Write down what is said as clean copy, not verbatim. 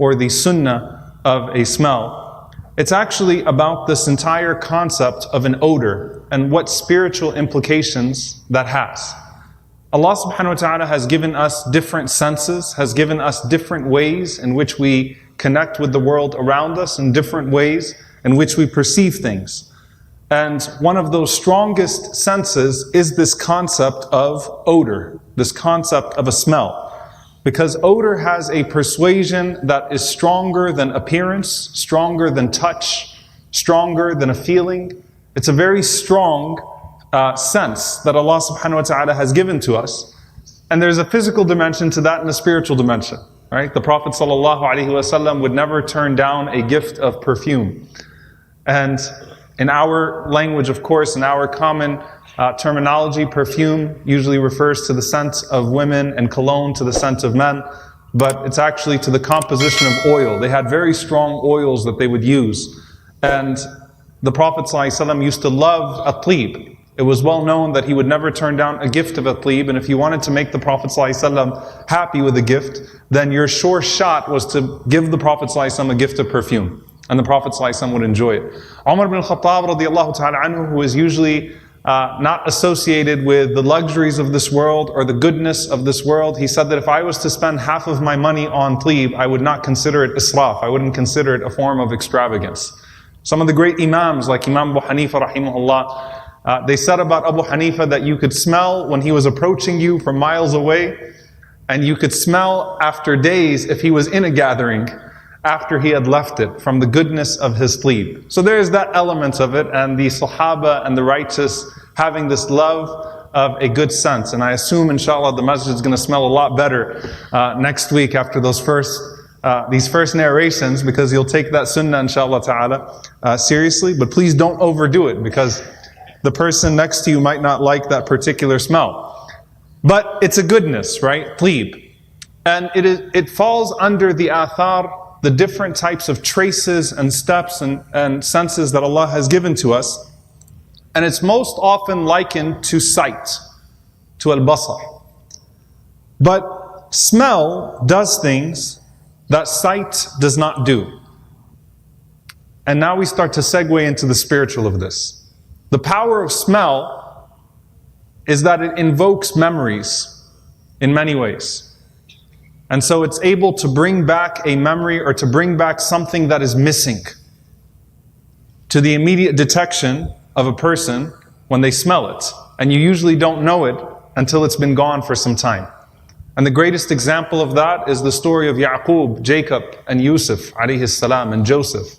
or the sunnah of a smell. It's actually about this entire concept of an odor and what spiritual implications that has. Allah subhanahu wa ta'ala has given us different senses, has given us different ways in which we connect with the world around us, and different ways in which we perceive things. And one of those strongest senses is this concept of odor, this concept of a smell. Because odor has a persuasion that is stronger than appearance, stronger than touch, stronger than a feeling. It's a very strong sense that Allah subhanahu wa ta'ala has given to us. And there's a physical dimension to that and a spiritual dimension. Right? The Prophet sallallahu alaihi wasallam would never turn down a gift of perfume. And in our language, of course, in our common terminology, perfume usually refers to the scent of women and cologne to the scent of men. But it's actually to the composition of oil. They had very strong oils that they would use. And the Prophet ﷺ used to love at-tib. It was well known that he would never turn down a gift of at-tib, and if you wanted to make the Prophet ﷺ happy with a gift, then your sure shot was to give the Prophet ﷺ a gift of perfume, and the Prophet ﷺ would enjoy it. Umar ibn al-Khattab radiallahu ta'ala anhu, who is usually not associated with the luxuries of this world or the goodness of this world, he said that if I was to spend half of my money on tib, I would not consider it israf, I wouldn't consider it a form of extravagance. Some of the great imams, like Imam Abu Hanifa rahimahullah, they said about Abu Hanifa that you could smell when he was approaching you from miles away, and you could smell after days if he was in a gathering after he had left it, from the goodness of his sleep. So there is that element of it, and the Sahaba and the righteous having this love of a good sense. And I assume, inshallah, the masjid is going to smell a lot better next week after these first narrations, because you'll take that sunnah, inshallah ta'ala, seriously. But please don't overdo it, because the person next to you might not like that particular smell. But it's a goodness, right? Tib. And it falls under the athar, the different types of traces and steps and senses that Allah has given to us. And it's most often likened to sight, to al-basar. But smell does things that sight does not do. And now we start to segue into the spiritual of this. The power of smell is that it invokes memories in many ways. And so it's able to bring back a memory or to bring back something that is missing to the immediate detection of a person when they smell it. And you usually don't know it until it's been gone for some time. And the greatest example of that is the story of Yaqub, Jacob, and Yusuf, alayhi salam, and Joseph.